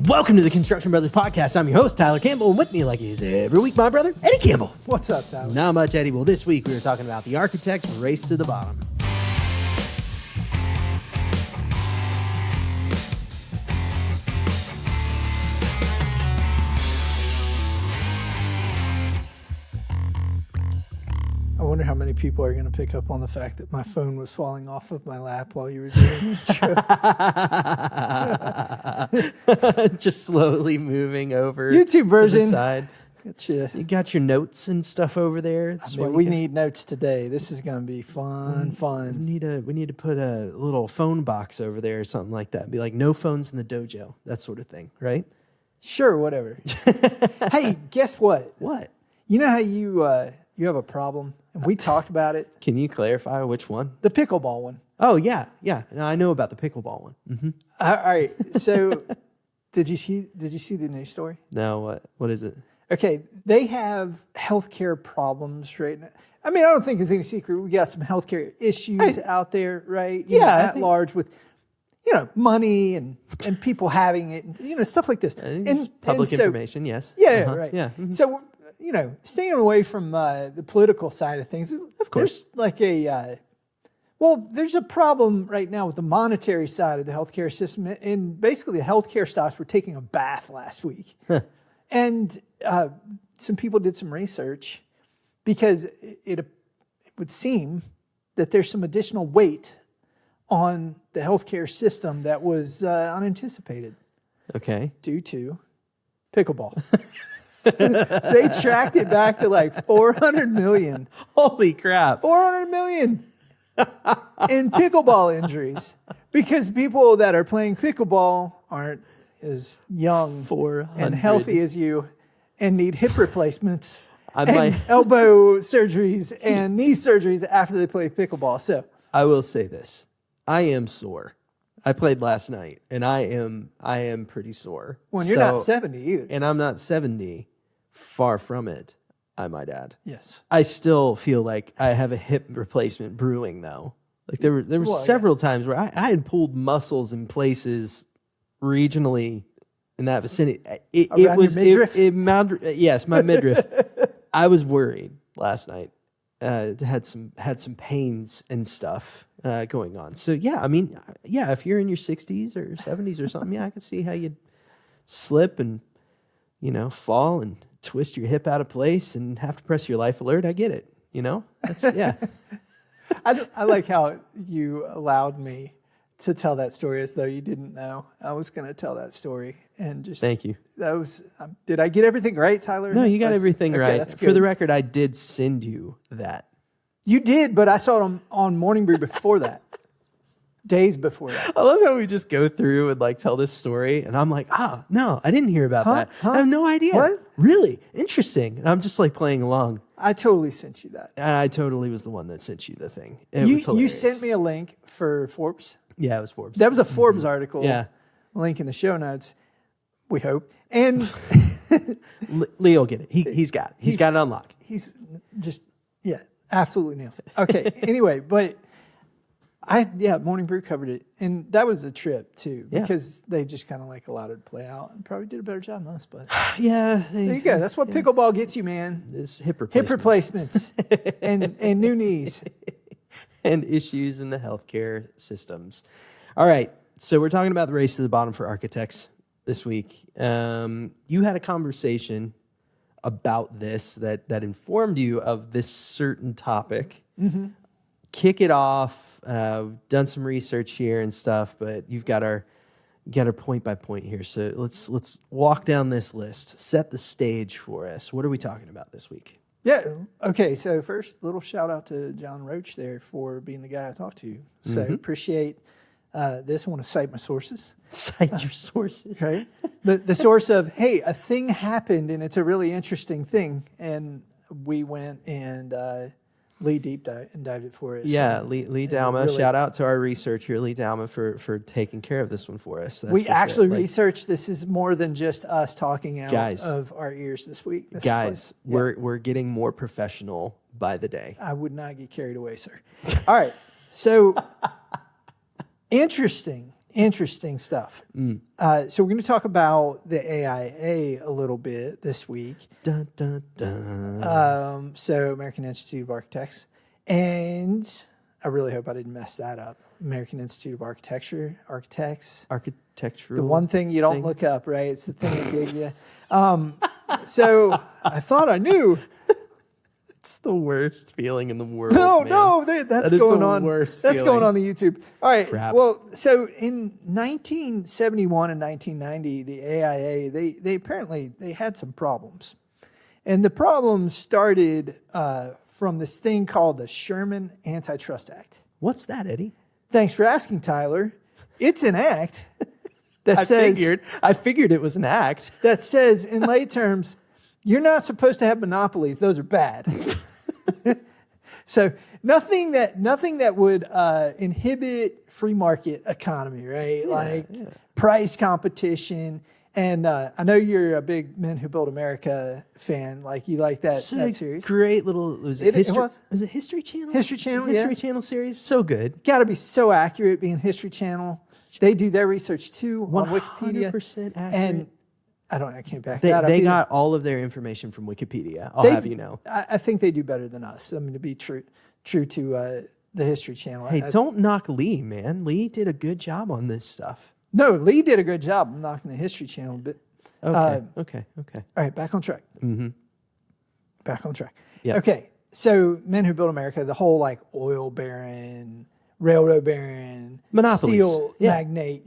Welcome to the Construction Brothers Podcast. I'm your host, Tyler Campbell, and with me, like he is every week, my brother, Eddie Campbell. What's up, Tyler? Not much, Eddie. Well, this week we were talking about the architect's race to the bottom. I wonder how many people are going to pick up on the fact that my phone was falling off of my lap while you were doing the show. Just slowly moving over YouTube version. to the side. Gotcha. You got your notes and stuff over there. We need notes today. This is going to be fun. We need to put a little phone box over there or something like that. Be like, no phones in the dojo, that sort of thing, right? Sure, whatever. Hey, guess what? What? You know how you have a problem, and we talked about it? Can you clarify which one? The pickleball one. Oh, yeah. No, I know about the pickleball one. Mm-hmm. All right. So, did you see the news story? No, what is it? Okay, they have healthcare problems right now. I mean, I don't think it's any secret. We got some healthcare issues out there, right? At large with, money and people having it, and, stuff like this. And public information, yes. Yeah, right. Yeah. Mm-hmm. So, staying away from the political side of things, of course. There's there's a problem right now with the monetary side of the healthcare system. And basically, the healthcare stocks were taking a bath last week. Huh. And some people did some research because it would seem that there's some additional weight on the healthcare system that was unanticipated. Okay. Due to pickleball. They tracked it back to like 400 million. Holy crap. 400 million in pickleball injuries because people that are playing pickleball aren't as young and healthy as you and need hip replacements and elbow surgeries and knee surgeries after they play pickleball. So I will say this. I am sore. I played last night and I am pretty sore. Well, you're not 70 either. And I'm not 70. Far from it, I might add. Yes. I still feel like I have a hip replacement brewing though. Like there were several times where I had pulled muscles in places regionally in that vicinity. It was your midriff? Yes, my midriff. I was worried last night. Had some pains and stuff going on. So if you're in your 60s or 70s or something, I could see how you'd slip and fall and twist your hip out of place and have to press your life alert. I get it. I like how you allowed me to tell that story as though you didn't know. I was going to tell that story and just thank you. That was. Did I get everything right, Tyler? No, you got everything right. That's good. For the record, I did send you that. You did, but I saw it on Morning Brew before that. Days before that. I love how we just go through and tell this story, and I'm like, no, I didn't hear about that. I have no idea. What? Really? Interesting. And I'm just playing along. I totally sent you that. I totally was the one that sent you the thing. It was hilarious. You sent me a link for Forbes. Yeah, it was Forbes. That was a Forbes article. Yeah. Link in the show notes. We hope. And Leo will get it. He's got it. He's got it on lock. He's just, absolutely nails it. Okay. Anyway, but Morning Brew covered it. And that was a trip too, because they just kind of allowed it to play out and probably did a better job than us. But yeah, there you go. That's what pickleball gets you, man. It's hip replacements and new knees and issues in the healthcare systems. All right. So we're talking about the race to the bottom for architects this week. You had a conversation about this that informed you of this certain topic. Mm-hmm. Kick it off. Done some research here and stuff, but you've got our point by point here. So let's walk down this list. Set the stage for us. What are we talking about this week? Yeah. Okay. So first, little shout out to John Roach there for being the guy I talked to. So appreciate this. I want to cite my sources. Cite your sources. Right. The source of, hey, a thing happened and it's a really interesting thing, and we went and Lee deep dived it for us. Yeah, Lee Dalma. Really, shout out to our researcher, Lee Dalma, for taking care of this one for us. We actually researched. This is more than just us talking out of our ears this week. We're getting more professional by the day. I would not get carried away, sir. All right. So interesting Interesting stuff. So we're going to talk about the AIA a little bit this week. Dun, dun, dun. So American Institute of Architects. And I really hope I didn't mess that up. American Institute of Architects. Architectural. The one thing you don't look up, right? It's the thing that gave you. So I thought I knew. It's the worst feeling in the world. That's going on. Worst that's feeling. going on the YouTube. All right. Crap. Well, so in 1971 and 1990, the AIA they apparently they had some problems, and the problems started from this thing called the Sherman Anti-trust Act. What's that, Eddie? Thanks for asking, Tyler. It's an act that I figured it was an act. that says, in lay terms, you're not supposed to have monopolies. Those are bad. So nothing that would inhibit free market economy, right? Price competition. And I know you're a big Men Who Built America fan. Like you like that series. Great little. Was it History Channel? History Channel. History Channel series. So good. Got to be so accurate being History Channel. They do their research too on Wikipedia. 100% accurate. And I can't back that up. They either. got all of their information from Wikipedia. I'll have you know. I think they do better than us. I mean, to be true to the History Channel. Hey, don't knock Lee, man. Lee did a good job on this stuff. No, Lee did a good job of knocking the History Channel. But Okay. all right, back on track. Back on track. Yeah. Okay, so Men Who Built America, the whole like oil baron, railroad baron, Monopolies. steel magnate,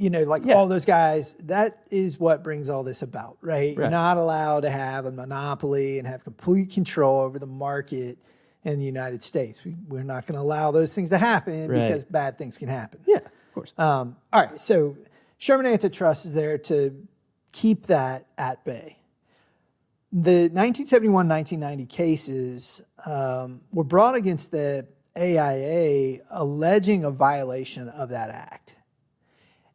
all those guys. That is what brings all this about, right? You're not allowed to have a monopoly and have complete control over the market in the United States. We're not going to allow those things to happen because bad things can happen. Yeah, of course. All right, so Sherman Antitrust is there to keep that at bay. The 1971-1990 cases were brought against the AIA alleging a violation of that act.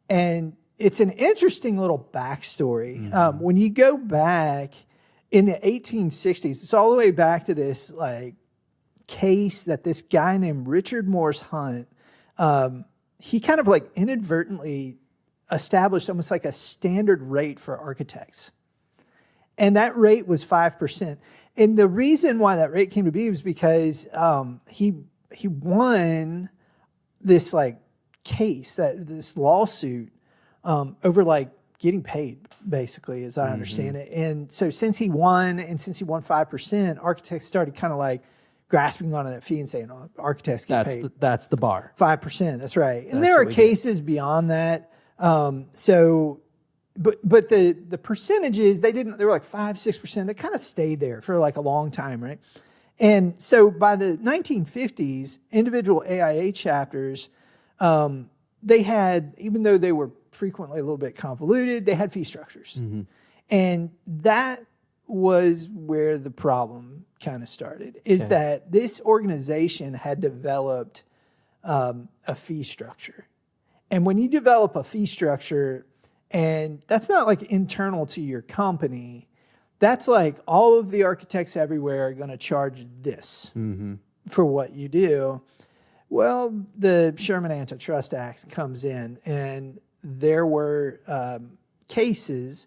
And it's an interesting little backstory. When you go back in the 1860s, it's all the way back to this case that this guy named Richard Morris Hunt, he kind of inadvertently established almost like a standard rate for architects. And that rate was 5%. And the reason why that rate came to be was because he won this case, this lawsuit over getting paid, basically, as I understand it. And so since he won, and since he won 5%, architects started kind of grasping onto that fee and saying, "Oh, architects get paid." That's the bar. 5%. That's right. And there are cases beyond that. But the percentages, they were 5-6%. They kind of stayed there for a long time, right? And so by the 1950s, individual AIA chapters, they had, even though they were frequently a little bit convoluted, they had fee structures. And that was where the problem kind of started, is that this organization had developed a fee structure. And when you develop a fee structure, and that's not internal to your company, that's all of the architects everywhere are going to charge this for what you do. Well, the Sherman Anti-trust Act comes in, and there were cases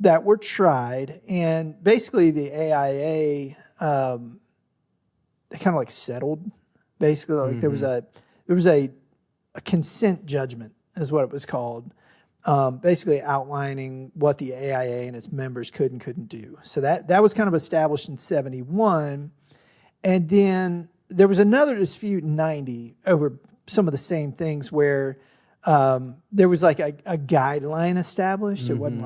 that were tried, and basically the AIA they kind of settled. Basically, there was a consent judgment, is what it was called. Basically outlining what the AIA and its members could and couldn't do. So that was kind of established in 71. And then there was another dispute in 90 over some of the same things where there was a guideline established. It wasn't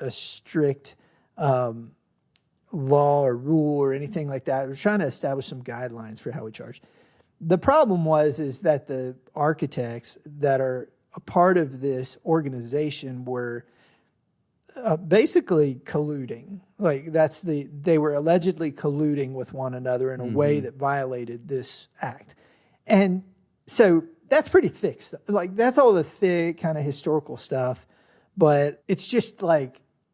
a strict law or rule or anything like that. It was trying to establish some guidelines for how we charge. The problem is that the architects that are a part of this organization were basically colluding. They were allegedly colluding with one another in a way that violated this act. And so that's pretty thick stuff. That's all the thick kind of historical stuff, but it's just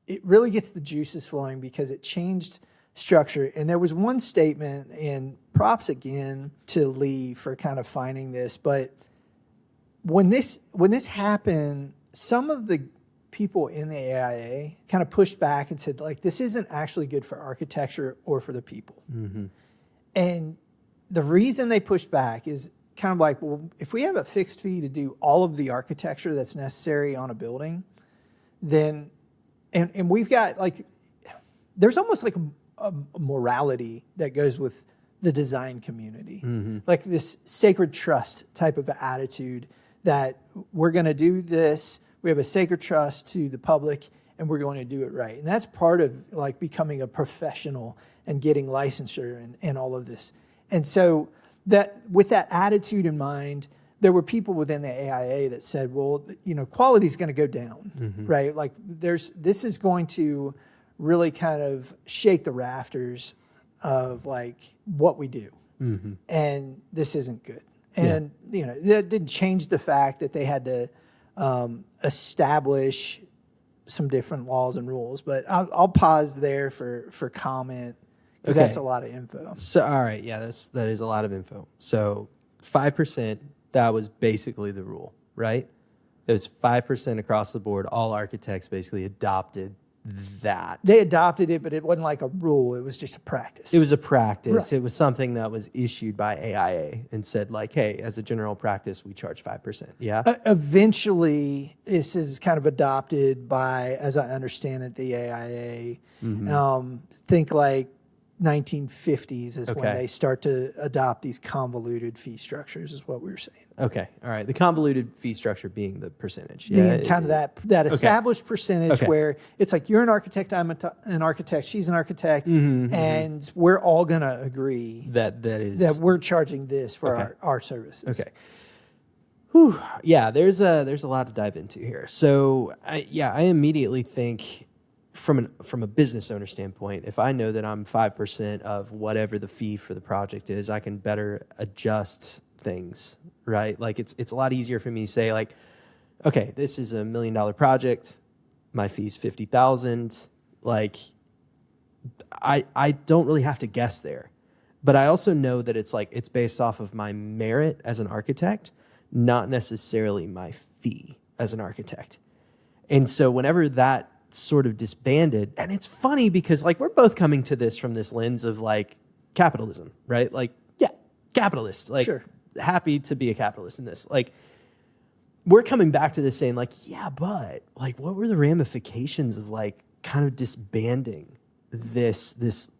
it really gets the juices flowing because it changed structure. And there was one statement, and props again to Lee for kind of finding this, but when this happened, some of the people in the AIA kind of pushed back and said, like, this isn't actually good for architecture or for the people. Mm-hmm. And the reason they pushed back is kind of like, well, if we have a fixed fee to do all of the architecture that's necessary on a building, then, and we've got like, there's almost like a morality that goes with the design community, like this sacred trust type of attitude that we're going to do this. We have a sacred trust to the public, and we're going to do it right. And that's part of like becoming a professional and getting licensure and all of this. And so that with that attitude in mind, there were people within the AIA that said, well, you know, quality is going to go down, right? Like this is going to really kind of shake the rafters of like what we do. And this isn't good. And, you know, that didn't change the fact that they had to establish some different laws and rules, but I'll pause there for comment because that's a lot of info. So, all right. Yeah, that is a lot of info. So 5%, that was basically the rule, right? It was 5% across the board. All architects basically adopted that. They adopted it, but it wasn't like a rule. It was just a practice. It was a practice. Right. It was something that was issued by AIA and said like, hey, as a general practice, we charge 5%. Yeah. Eventually, this is kind of adopted by, as I understand it, the AIA. Think like 1950s is when they start to adopt these convoluted fee structures, is what we were saying. Okay. All right. The convoluted fee structure being the percentage. Being kind of that established percentage where it's like you're an architect, I'm an architect, she's an architect, and we're all going to agree that we're charging this for our services. Okay. Whew. Yeah, there's a lot to dive into here. So I immediately think from a business owner standpoint, if I know that I'm 5% of whatever the fee for the project is, I can better adjust things, right? Like it's a lot easier for me to say like, okay, this is $1 million project. My fee's $50,000. Like I don't really have to guess there, but I also know that it's based off of my merit as an architect, not necessarily my fee as an architect. And so whenever that sort of disbanded, and it's funny because like we're both coming to this from this lens of like capitalism, right? Like, yeah, capitalists, like happy to be a capitalist in this. Like we're coming back to this saying like, yeah, but like what were the ramifications of like kind of disbanding this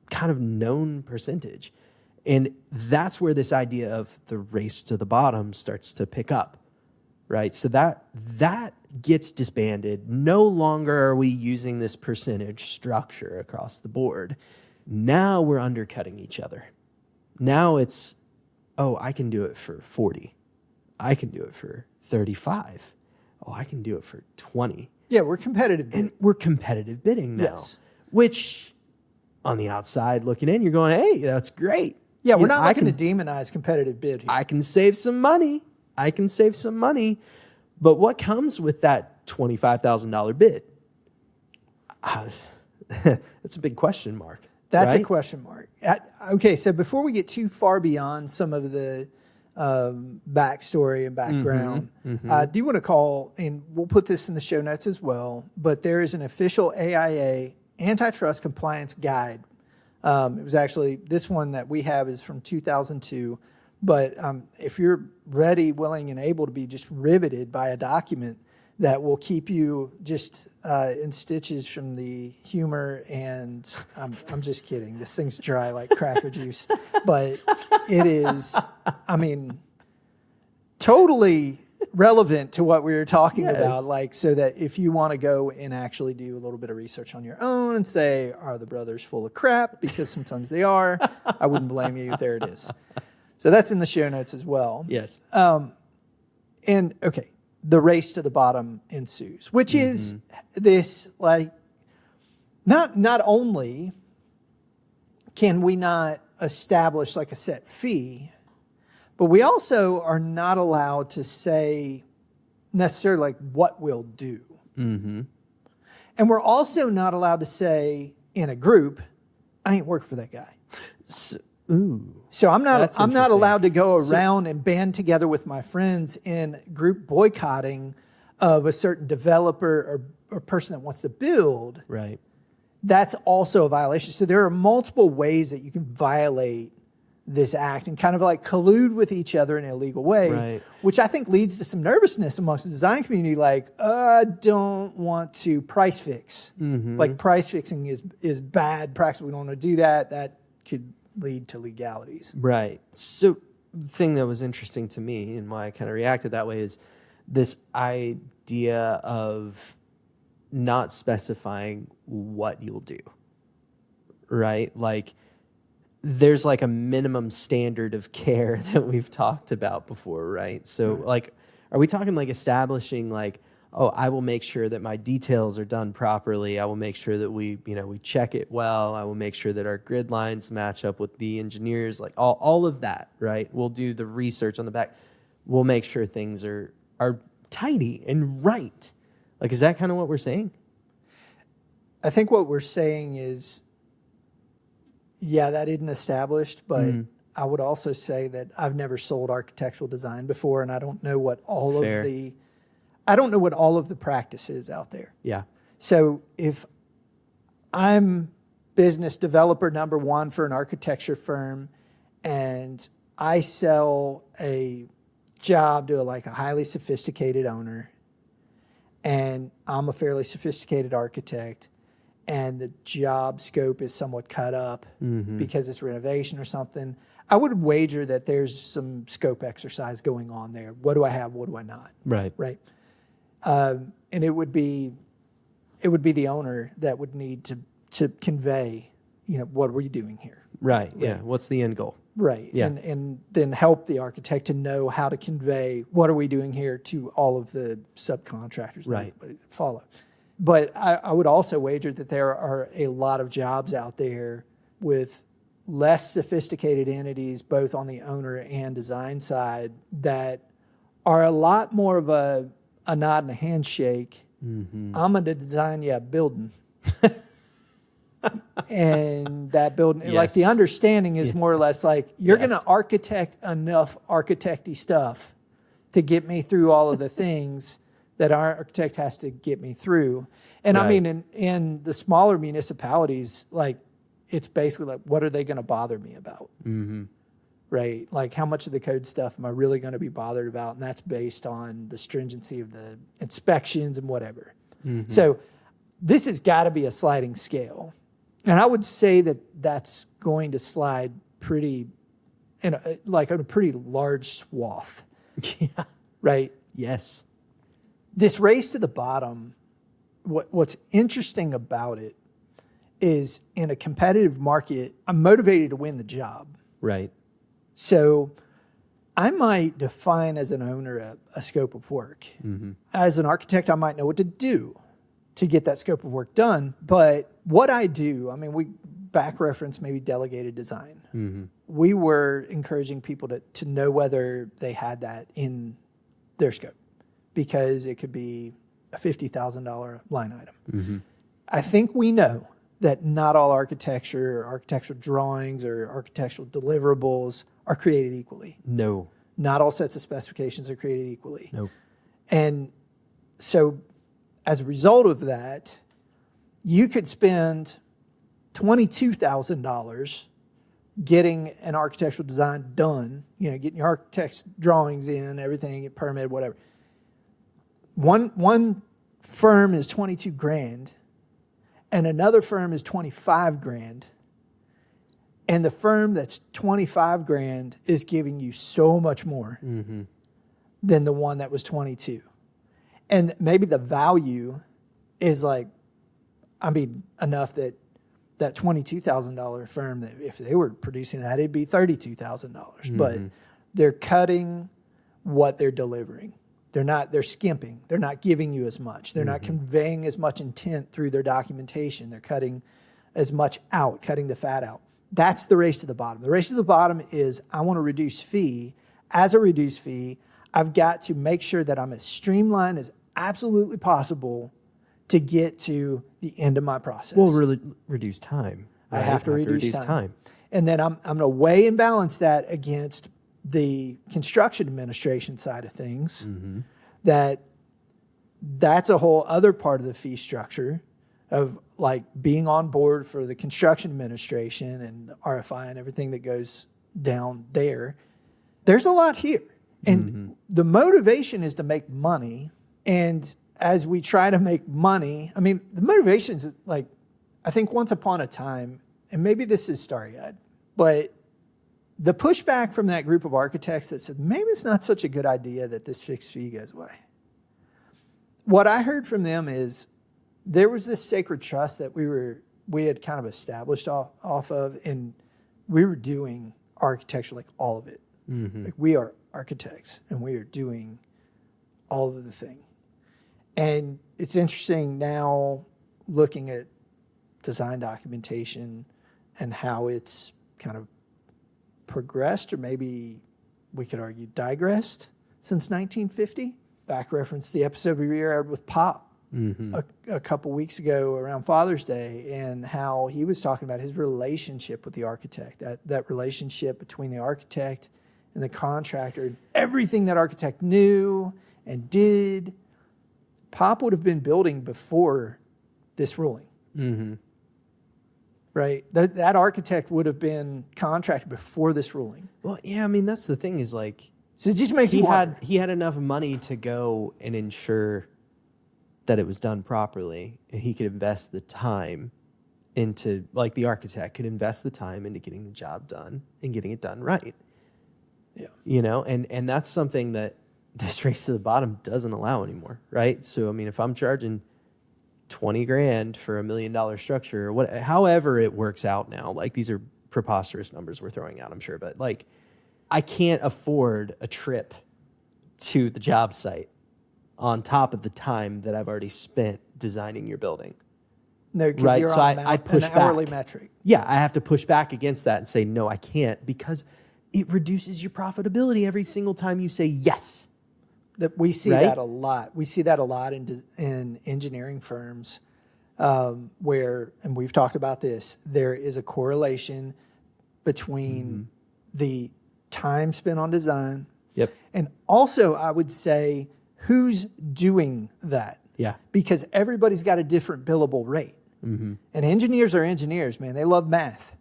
kind of known percentage? And that's where this idea of the race to the bottom starts to pick up, right? So that gets disbanded. No longer are we using this percentage structure across the board. Now we're undercutting each other. Now it's, oh, I can do it for 40. I can do it for 35. Oh, I can do it for 20. Yeah, we're competitive bidding. And we're competitive bidding now, which on the outside looking in, you're going, hey, that's great. Yeah, we're not looking to demonize competitive bid here. I can save some money. But what comes with that $25,000 bid? That's a big question mark. That's a question mark. Okay, so before we get too far beyond some of the backstory and background, I do want to call, and we'll put this in the show notes as well, but there is an official AIA antitrust compliance guide. It was actually, this one that we have is from 2002. But if you're ready, willing, and able to be just riveted by a document that will keep you just in stitches from the humor, and I'm just kidding. This thing's dry like cracker juice. But it is, I mean, totally relevant to what we were talking about. Like, so that if you want to go and actually do a little bit of research on your own and say, are the brothers full of crap? Because sometimes they are. I wouldn't blame you. There it is. So that's in the show notes as well. Yes. And okay, the race to the bottom ensues, which is this like, not only can we not establish like a set fee, but we also are not allowed to say necessarily like what we'll do. And we're also not allowed to say in a group, I ain't working for that guy. Ooh. So I'm not Interesting. allowed to go around and band together with my friends in group boycotting of a certain developer or person that wants to build. Right. That's also a violation. So there are multiple ways that you can violate this act and kind of like collude with each other in an illegal way, Right. which I think leads to some nervousness amongst the design community. Like, I don't want to price fix. Like price fixing is bad practice. We don't want to do that. That could lead to legalities. Right. So the thing that was interesting to me and why I kind of reacted that way is this idea of not specifying what you'll do. Right? Like there's like a minimum standard of care that we've talked about before, right? So like, are we talking like establishing like, oh, I will make sure that my details are done properly. I will make sure that we check it well. I will make sure that our grid lines match up with the engineers, like all of that, right? We'll do the research on the back. We'll make sure things are tidy and right. Like, is that kind of what we're saying? I think what we're saying is, yeah, that isn't established, but I would also say that I've never sold architectural design before, and I don't know what all of the practice is out there. Yeah. So if I'm business developer number one for an architecture firm, and I sell a job to like a highly sophisticated owner, and I'm a fairly sophisticated architect, and the job scope is somewhat cut up because it's renovation or something, I would wager that there's some scope exercise going on there. What do I have? What do I not? Right. Right. And it would be the owner that would need to convey, what are we doing here? Right. Yeah. What's the end goal? Right. Yeah. And then help the architect to know how to convey what are we doing here to all of the subcontractors Right. that follow. But I would also wager that there are a lot of jobs out there with less sophisticated entities, both on the owner and design side, that are a lot more of a nod and a handshake. I'm going to design you a building. And that building, Yes. like the understanding is more or less like, you're Yes. going to architect enough architecty stuff to get me through all of the things that our architect has to get me through. And I Right. mean, in the smaller municipalities, like, it's basically like, what are they going to bother me about? Right? Like, how much of the code stuff am I really going to be bothered about? And that's based on the stringency of the inspections and whatever. So this has got to be a sliding scale. And I would say that that's going to slide pretty, in a pretty large swath. Yeah. Right? Yes. This race to the bottom, what's interesting about it is, in a competitive market, I'm motivated to win the job. Right. So I might define as an owner a scope of work. As an architect, I might know what to do to get that scope of work done. But what I do, I mean, we back reference maybe delegated design. We were encouraging people to know whether they had that in their scope, because it could be a $50,000 line item. I think we know that not all architecture or architectural drawings or architectural deliverables are created equally. No. Not all sets of specifications are created equally. Nope. And so as a result of that, you could spend $22,000 getting an architectural design done, getting your architect's drawings in, everything, get permitted, whatever. One firm is $22,000 and another firm is $25,000. And the firm that's $25,000 is giving you so much more than the one that was $22,000. And maybe the value is enough that that $22,000 firm, that if they were producing that, it'd be $32,000. But they're cutting what they're delivering. They're skimping. They're not giving you as much. They're not conveying as much intent through their documentation. They're cutting as much out, cutting the fat out. That's the race to the bottom. The race to the bottom is, I want to reduce fee. As a reduced fee, I've got to make sure that I'm as streamlined as absolutely possible to get to the end of my process. Well, really reduce time. I have to reduce time. And then I'm going to weigh and balance that against the construction administration side of things. That's a whole other part of the fee structure of like being on board for the construction administration and the RFI and everything that goes down there. There's a lot here. And the motivation is to make money. And as we try to make money, I mean, the motivation is like, I think once upon a time, and maybe this is starry-eyed, but the pushback from that group of architects that said, maybe it's not such a good idea that this fixed fee goes away. What I heard from them is there was this sacred trust that we had kind of established off of, and we were doing architecture, like all of it. Like we are architects and we are doing all of the thing. And it's interesting now looking at design documentation and how it's kind of progressed, or maybe we could argue digressed since 1950. Back reference the episode we aired with Pop a couple weeks ago around Father's Day, and how he was talking about his relationship with the architect, that relationship between the architect and the contractor, and everything that architect knew and did. Pop would have been building before this ruling. Right? That architect would have been contracted before this ruling. Well, yeah, I mean, that's the thing is like, so it just makes he had enough money to go and ensure that it was done properly, and he could invest the time into, like the architect could invest the time into getting the job done and getting it done right. Yeah. You know, and that's something that this race to the bottom doesn't allow anymore, right? So, I mean, if I'm charging $20,000 for $1 million structure, or however it works out now, like these are preposterous numbers we're throwing out, I'm sure, but like I can't afford a trip to the job site on top of the time that I've already spent designing your building. No, because right? you're So on I push an back. hourly metric. Yeah, I have to push back against that and say, no, I can't, because it reduces your profitability every single time you say yes. That we see right? that a lot. We see that a lot in engineering firms where, and we've talked about this, there is a correlation between the time spent on design. Yep. And also, I would say, who's doing that? Yeah. Because everybody's got a different billable rate. And engineers are engineers, man. They love math.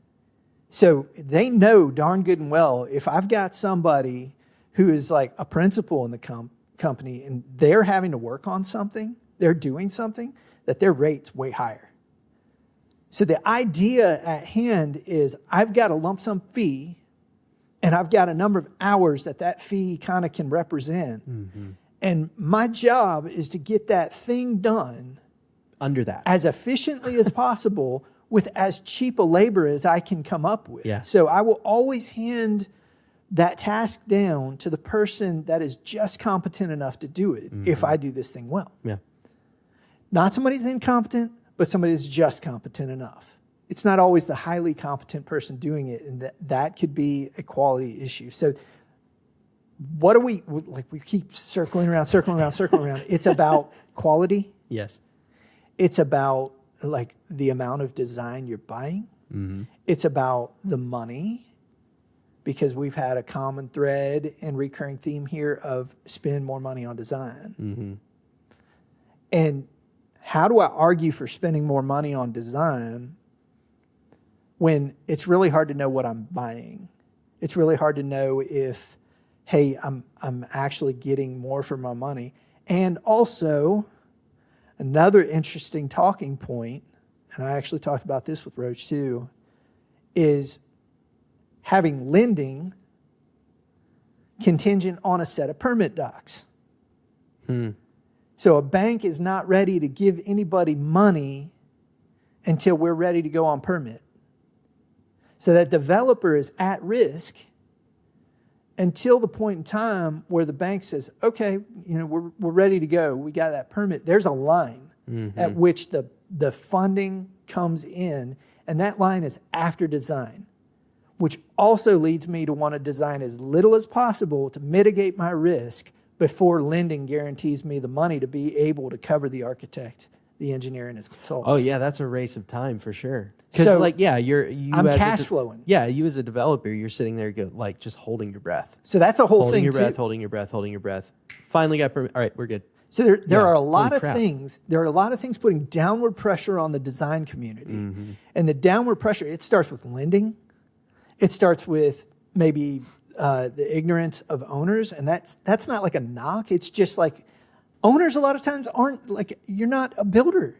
So they know darn good and well, if I've got somebody who is like a principal in the company and they're having to work on something, they're doing something, that their rate's way higher. So the idea at hand is I've got a lump sum fee and I've got a number of hours that fee kind of can represent. And my job is to get that thing done under that as efficiently as possible with as cheap a labor as I can come up with. Yeah. So I will always hand that task down to the person that is just competent enough to do it if I do this thing well. Yeah. Not somebody who's incompetent, but somebody who's just competent enough. It's not always the highly competent person doing it, and that could be a quality issue. So what do we keep circling around. It's about quality. Yes. It's about like the amount of design you're buying. It's about the money, because we've had a common thread and recurring theme here of spend more money on design. And how do I argue for spending more money on design when it's really hard to know what I'm buying? It's really hard to know if, hey, I'm actually getting more for my money. And also, another interesting talking point, and I actually talked about this with Roach too, is having lending contingent on a set of permit docs. So a bank is not ready to give anybody money until we're ready to go on permit. So that developer is at risk until the point in time where the bank says, okay, we're ready to go. We got that permit. There's a line at which the funding comes in, and that line is after design, which also leads me to want to design as little as possible to mitigate my risk before lending guarantees me the money to be able to cover the architect, the engineer and his consultants. Oh yeah, that's a race of time for sure. Because So, I'm cash flowing. Yeah, you as a developer, you're sitting there like just holding your breath. So that's a whole thing too. Holding your breath. Finally got permit. All right, we're good. So there are a lot of things. There are a lot of things putting downward pressure on the design community, and the downward pressure. It starts with lending. It starts with maybe the ignorance of owners, and that's not like a knock. It's just like owners a lot of times aren't like, you're not a builder.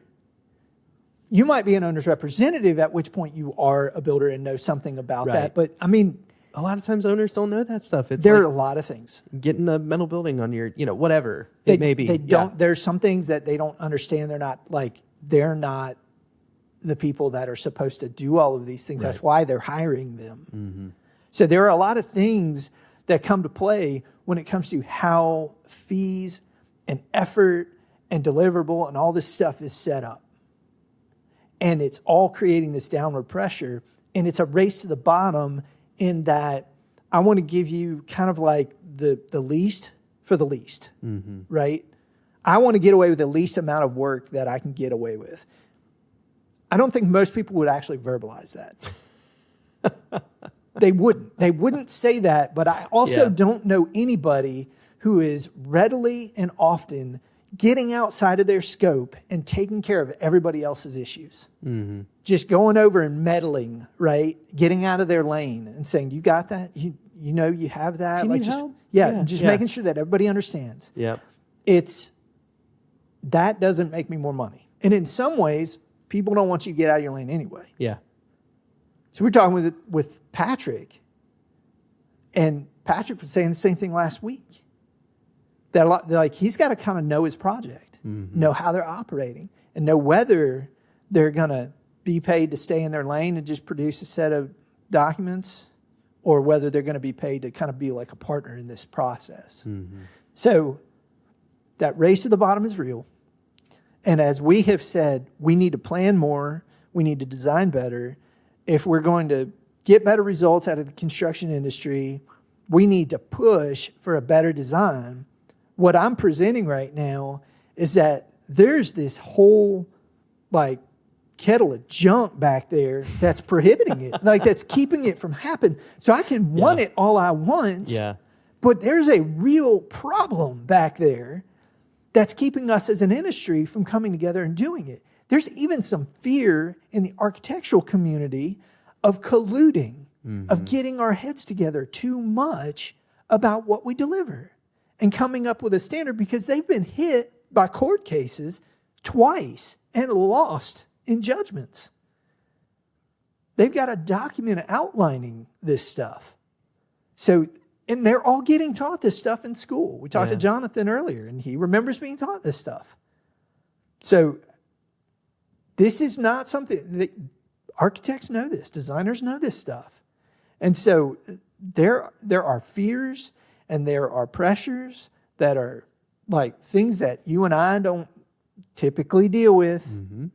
You might be an owner's representative, at which point you are a builder and know something about that. But I mean, a lot of times owners don't know that stuff. There are a lot of things. Getting a metal building on your, whatever it may be. They don't. There's some things that they don't understand. They're not the people that are supposed to do all of these things. Right. That's why they're hiring them. So there are a lot of things that come to play when it comes to how fees and effort and deliverable and all this stuff is set up. And it's all creating this downward pressure. And it's a race to the bottom in that I want to give you kind of like the least for the least, right? I want to get away with the least amount of work that I can get away with. I don't think most people would actually verbalize that. They wouldn't. They wouldn't say that, but I also don't know anybody who is readily and often getting outside of their scope and taking care of everybody else's issues. Just going over and meddling, right? Getting out of their lane and saying, you got that? You have that? Do you need help? Just making sure that everybody understands. Yeah. That doesn't make me more money. And in some ways, people don't want you to get out of your lane anyway. Yeah. So we're talking with Patrick, and Patrick was saying the same thing last week. That he's got to kind of know his project, know how they're operating, and know whether they're going to be paid to stay in their lane and just produce a set of documents, or whether they're going to be paid to kind of be like a partner in this process. So that race to the bottom is real. And as we have said, we need to plan more. We need to design better. If we're going to get better results out of the construction industry, we need to push for a better design. What I'm presenting right now is that there's this whole kettle of junk back there that's prohibiting it, that's keeping it from happening. So I can want it all I want, but there's a real problem back there that's keeping us as an industry from coming together and doing it. There's even some fear in the architectural community of colluding, of getting our heads together too much about what we deliver and coming up with a standard, because they've been hit by court cases twice and lost in judgments. They've got a document outlining this stuff. So, and they're all getting taught this stuff in school. We talked to Jonathan earlier, and he remembers being taught this stuff. So this is not something that architects know this, designers know this stuff. And so there are fears and there are pressures that are things that you and I don't typically deal with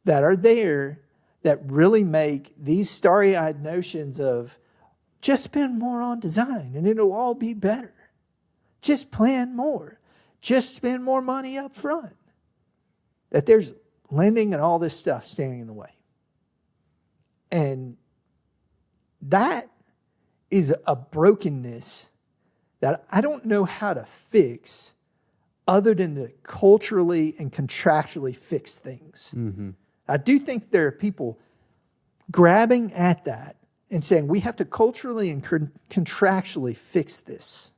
that are there that really make these starry-eyed notions of just spend more on design and it'll all be better. Just plan more. Just spend more money up front. That there's lending and all this stuff standing in the way. And that is a brokenness that I don't know how to fix other than to culturally and contractually fix things. I do think there are people grabbing at that and saying we have to culturally and contractually fix this.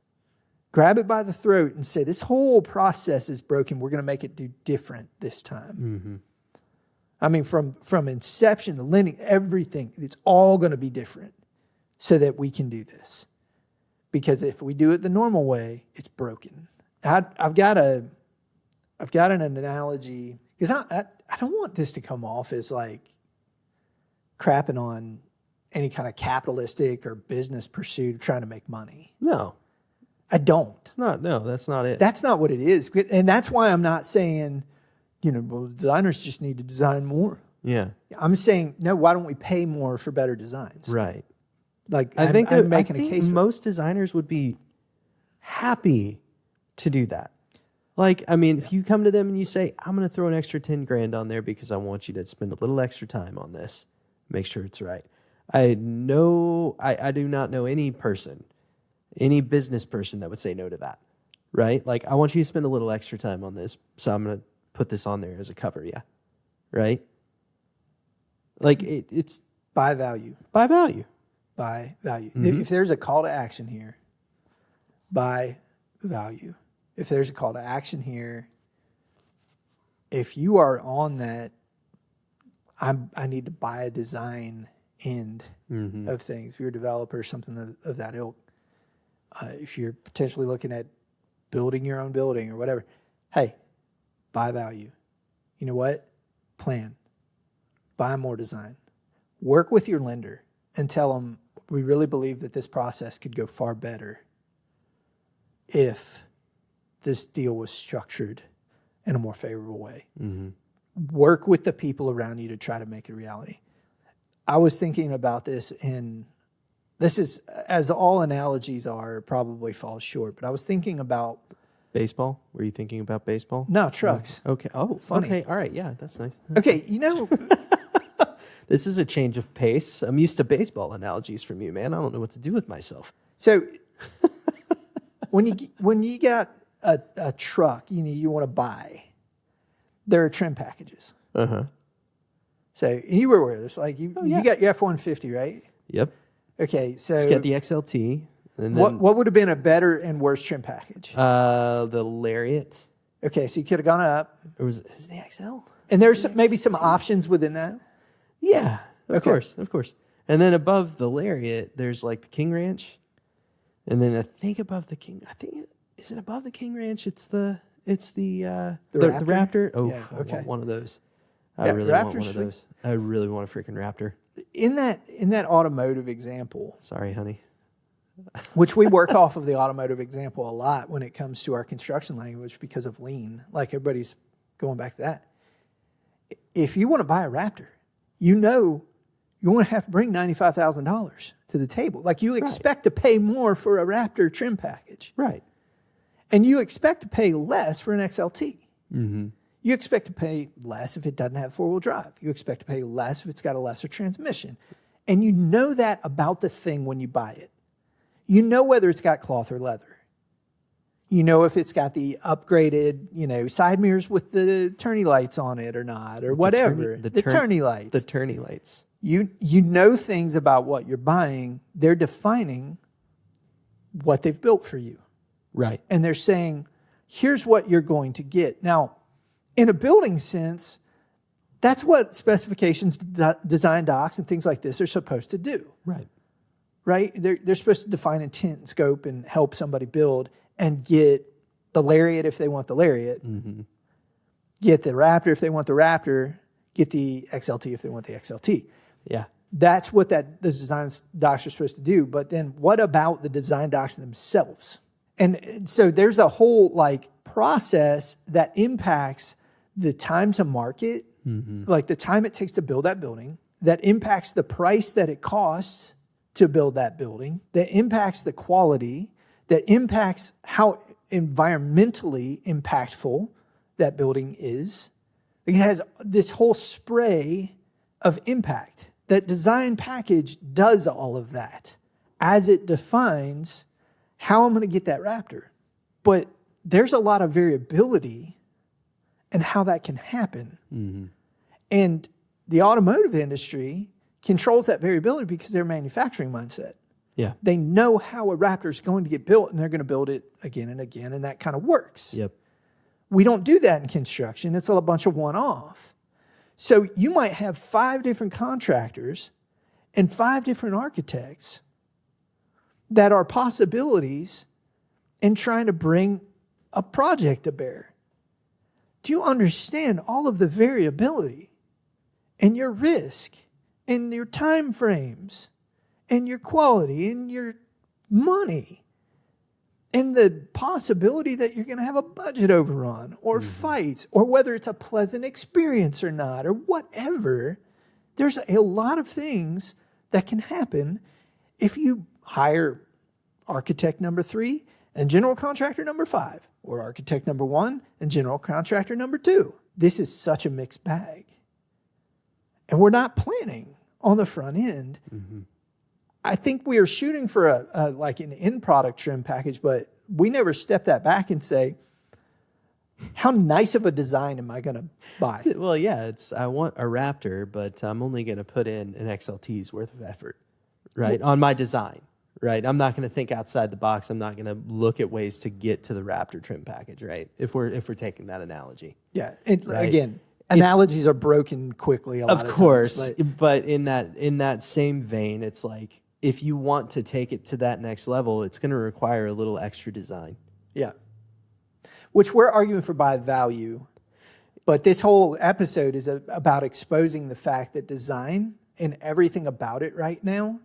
Grab it by the throat and say this whole process is broken. We're going to make it do different this time. I mean, from inception to lending, everything, it's all going to be different so that we can do this. Because if we do it the normal way, it's broken. I've got an analogy, because I don't want this to come off as crapping on any kind of capitalistic or business pursuit of trying to make money. No. I don't. That's not it. That's not what it is. And that's why I'm not saying, designers just need to design more. Yeah. I'm saying, no, why don't we pay more for better designs? Right. I think I'm making a case. Most designers would be happy to do that. Like, I mean, if you come to them and you say, I'm going to throw an extra 10 grand on there because I want you to spend a little extra time on this, make sure it's right. I do not know any business person that would say no to that, right? Like, I want you to spend a little extra time on this, so I'm going to put this on there as a cover, yeah, right? Like, it's... By value. By value. By value. Mm-hmm. If there's a call to action here, by value. If there's a call to action here, if you are on that, I need to buy a design end of things. If you're a developer, something of that ilk. If you're potentially looking at building your own building or whatever, hey, buy value. You know what? Plan. Buy more design. Work with your lender and tell them, we really believe that this process could go far better if this deal was structured in a more favorable way. Work with the people around you to try to make it a reality. I was thinking about this, and this is, as all analogies are, probably falls short, but I was thinking about... Baseball? Were you thinking about baseball? No, trucks. Okay. Oh, funny. Okay. All right. Yeah, that's nice. Okay, you know... This is a change of pace. I'm used to baseball analogies from you, man. I don't know what to do with myself. So when you got a truck, you want to buy, there are trim packages. So you were aware of this, like you got your F-150, right? Yep. Okay, so Just get the XLT. And then, what would have been a better and worse trim package? The Lariat. Okay, so you could have gone up. Is the XL? And there's maybe some options within that. Yeah, of course. And then above the Lariat, there's like the King Ranch. And then I think above the King, is it above the King Ranch? It's the Raptor. Oh, yeah, okay. I want one of those. I Yeah, really want Raptor's one of those. I really want a freaking Raptor. In that automotive example, Sorry, honey. which we work off of the automotive example a lot when it comes to our construction language because of lean, like everybody's going back to that. If you want to buy a Raptor, you're going to have to bring $95,000 to the table. Like you expect to pay more for a Raptor trim package. Right. And you expect to pay less for an XLT. You expect to pay less if it doesn't have four-wheel drive. You expect to pay less if it's got a lesser transmission. And you know that about the thing when you buy it. You know whether it's got cloth or leather. You know if it's got the upgraded, side mirrors with the turny lights on it or not, or whatever. The turny lights. The turny lights. You know things about what you're buying. They're defining what they've built for you. Right. And they're saying, here's what you're going to get. Now, in a building sense, that's what specifications, design docs, and things like this are supposed to do. Right. Right? They're supposed to define intent and scope and help somebody build and get the Lariat if they want the Lariat, get the Raptor if they want the Raptor, get the XLT if they want the XLT. Yeah. That's what the design docs are supposed to do. But then what about the design docs themselves? And so there's a whole process that impacts the time to market, like the time it takes to build that building, that impacts the price that it costs to build that building, that impacts the quality, that impacts how environmentally impactful that building is. It has this whole spray of impact. That design package does all of that as it defines how I'm going to get that Raptor. But there's a lot of variability in how that can happen. And the automotive industry controls that variability because of their manufacturing mindset. Yeah. They know how a Raptor is going to get built, and they're going to build it again and again, and that kind of works. Yep. We don't do that in construction. It's a bunch of one-off. So you might have 5 different contractors and 5 different architects that are possibilities in trying to bring a project to bear. Do you understand all of the variability and your risk and your time frames and your quality and your money and the possibility that you're going to have a budget overrun or fights or whether it's a pleasant experience or not or whatever? There's a lot of things that can happen if you hire architect number 3 and general contractor number 5, or architect number 1 and general contractor number 2. This is such a mixed bag. And we're not planning on the front end. Mm-hmm. I think we are shooting for like an end product trim package, but we never step that back and say, how nice of a design am I going to buy? Well, yeah, I want a Raptor, but I'm only going to put in an XLT's worth of effort, right, on my design, right? I'm not going to think outside the box. I'm not going to look at ways to get to the Raptor trim package, right? If we're taking that analogy. Yeah, right? Again, analogies are broken quickly a lot of times. Of course, but in that same vein, it's like if you want to take it to that next level, it's going to require a little extra design. Yeah. Which we're arguing for by value. But this whole episode is about exposing the fact that design and everything about it right now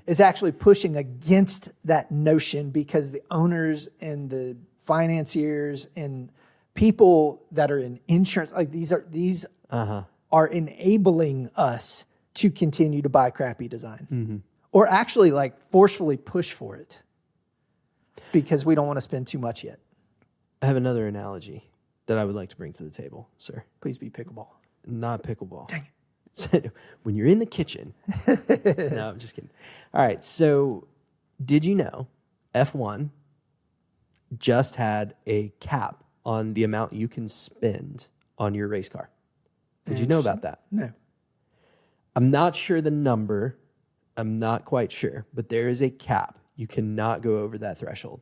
is actually pushing against that notion, because the owners and the financiers and people that are in insurance, like these are enabling us to continue to buy crappy design, or actually like forcefully push for it because we don't want to spend too much yet. I have another analogy that I would like to bring to the table, sir. Please be pickleball. Not pickleball. Dang it. So, when you're in the kitchen. No, I'm just kidding. All right. So did you know F1 just had a cap on the amount you can spend on your race car? Did you know about that? No. I'm not sure the number. I'm not quite sure. But there is a cap. You cannot go over that threshold.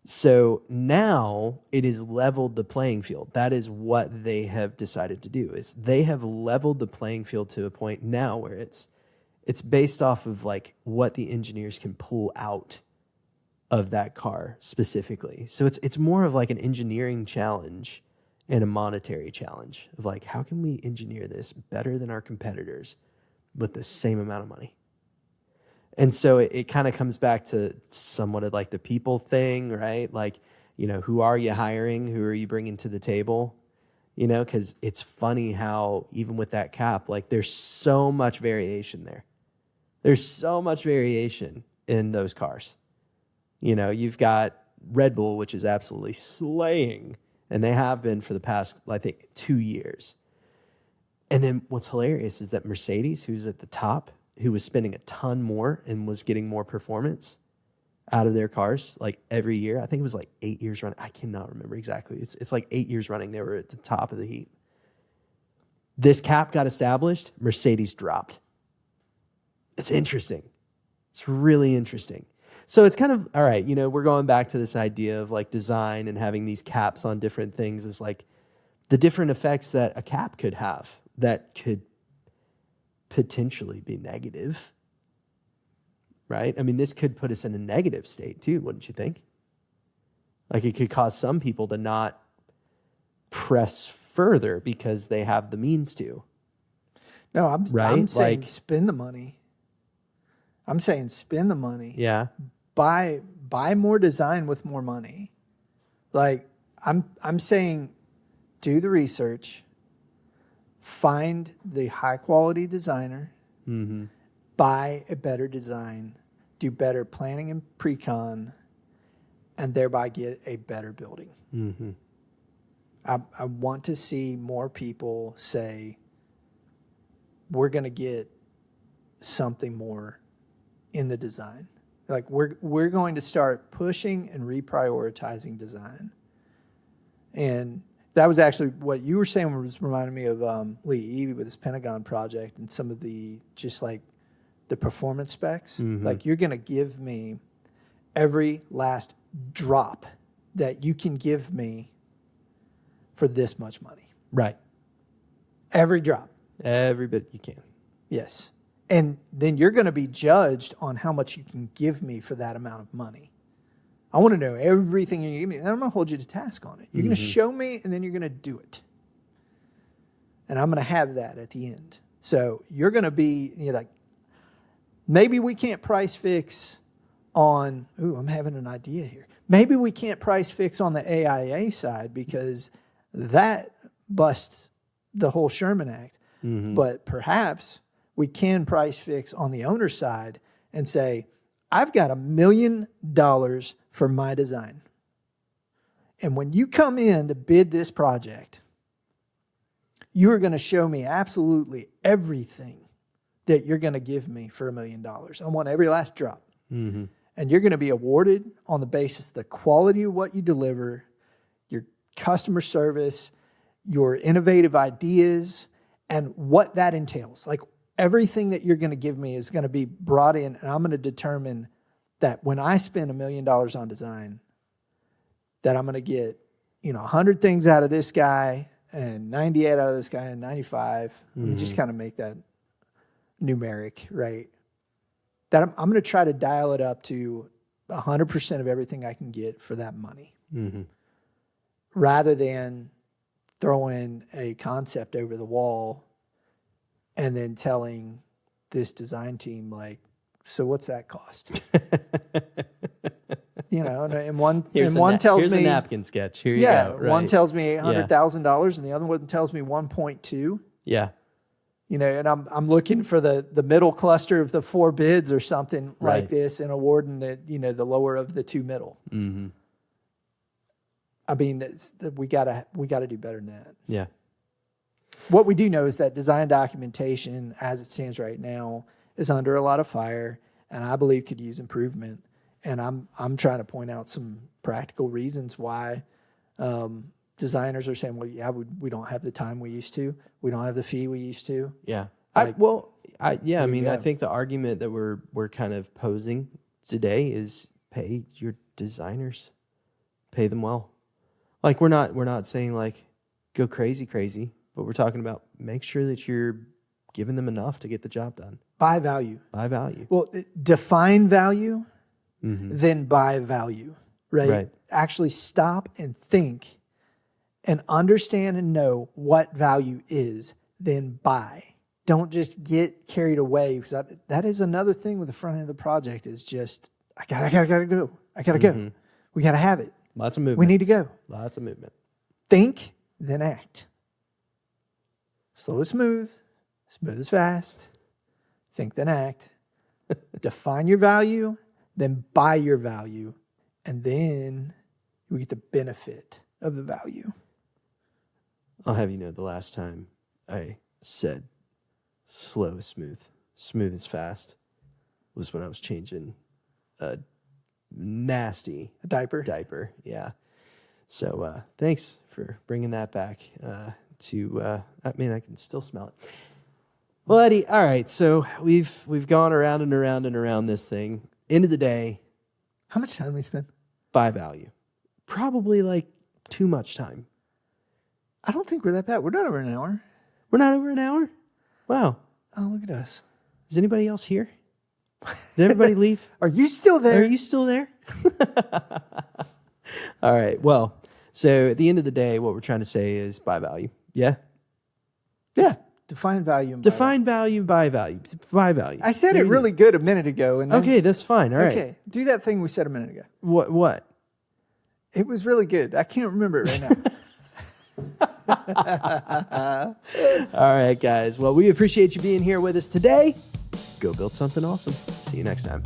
So now it is leveled the playing field. That is what they have decided to do. Is they have leveled the playing field to a point now where it's based off of like what the engineers can pull out of that car specifically. So it's more of like an engineering challenge and a monetary challenge of like, how can we engineer this better than our competitors with the same amount of money? And so it kind of comes back to somewhat of like the people thing, right? Like, who are you hiring? Who are you bringing to the table? Because it's funny how even with that cap, like there's so much variation there. There's so much variation in those cars. You've got Red Bull, which is absolutely slaying, and they have been for the past, I think, 2 years. And then what's hilarious is that Mercedes, who's at the top, who was spending a ton more and was getting more performance out of their cars like every year. I think it was like 8 years running. I cannot remember exactly. It's like 8 years running. They were at the top of the heap. This cap got established. Mercedes dropped. It's interesting. It's really interesting. So it's kind of, all right, we're going back to this idea of like design and having these caps on different things is like the different effects that a cap could have that could potentially be negative, right? I mean, this could put us in a negative state too, wouldn't you think? Like it could cause some people to not press further because they have the means to. No, I'm saying spend the money. I'm saying spend the money. Yeah. Buy more design with more money. Like I'm saying do the research. Find the high-quality designer, buy a better design, do better planning and pre-con, and thereby get a better building. Mm-hmm. I want to see more people say, we're going to get something more in the design. Like we're going to start pushing and reprioritizing design. And that was actually what you were saying was reminding me of Lee Evey with his Pentagon project and some of the just like the performance specs. Like you're going to give me every last drop that you can give me for this much money. Right. Every drop. Every bit you can. Yes. And then you're going to be judged on how much you can give me for that amount of money. I want to know everything you give me. And I'm going to hold you to task on it. You're going to show me, and then you're going to do it. And I'm going to have that at the end. So you're going to be like, maybe we can't price fix on, I'm having an idea here. Maybe we can't price fix on the AIA side because that busts the whole Sherman Act. But perhaps we can price fix on the owner side and say, I've got $1 million for my design. And when you come in to bid this project, you are going to show me absolutely everything that you're going to give me for $1 million. I want every last drop. Mm-hmm. And you're going to be awarded on the basis of the quality of what you deliver, your customer service, your innovative ideas, and what that entails. Like everything that you're going to give me is going to be brought in, and I'm going to determine that when I spend $1 million on design, that I'm going to get, 100 things out of this guy and 98 out of this guy and 95. Let me just kind of make that numeric, right? That I'm going to try to dial it up to 100% of everything I can get for that money. Mm-hmm. Rather than throwing a concept over the wall and then telling this design team, like, so what's that cost? And one tells here's me a napkin sketch. Here you go. Right. One tells me $800,000 and the other one tells me 1.2. Yeah. And I'm looking for the middle cluster of the 4 bids or something like this and awarding the lower of the 2 middle. Mm-hmm. I mean, we gotta do better than that. Yeah. What we do know is that design documentation, as it stands right now, is under a lot of fire, and I believe could use improvement. And I'm trying to point out some practical reasons why designers are saying, well, yeah, we don't have the time we used to. We don't have the fee we used to. Yeah. I think the argument that we're kind of posing today is pay your designers, pay them well. Like we're not saying like go crazy, but we're talking about make sure that you're giving them enough to get the job done. Buy value. Well, define value, then buy value, right? Actually stop and think and understand and know what value is, then buy. Don't just get carried away, because that is another thing with the front end of the project is just, I gotta go. I gotta go. We gotta have it. Lots of movement. We need to go. Lots of movement. Think, then act. Slow is smooth. Smooth is fast. Think, then act. Define your value, then buy your value, and then you get the benefit of the value. I'll have you know the last time I said slow is smooth, smooth is fast was when I was changing a nasty diaper. Yeah. So thanks for bringing that back I can still smell it. Well, Eddie, all right. So we've gone around and around and around this thing. End of the day. How much time we spend? Buy value. Probably like too much time. I don't think we're that bad. We're not over an hour. We're not over an hour? Wow. Oh, look at us. Is anybody else here? Did everybody leave? Are you still there? Are you still there? All right. Well, so at the end of the day, what we're trying to say is buy value. Yeah? Yeah. Define value and Define value, buy value. Buy value. I said it really good a minute ago. And then, okay, that's fine. All right. Okay, do that thing we said a minute ago. What? It was really good. I can't remember it right now. All right, guys. Well, we appreciate you being here with us today. Go build something awesome. See you next time.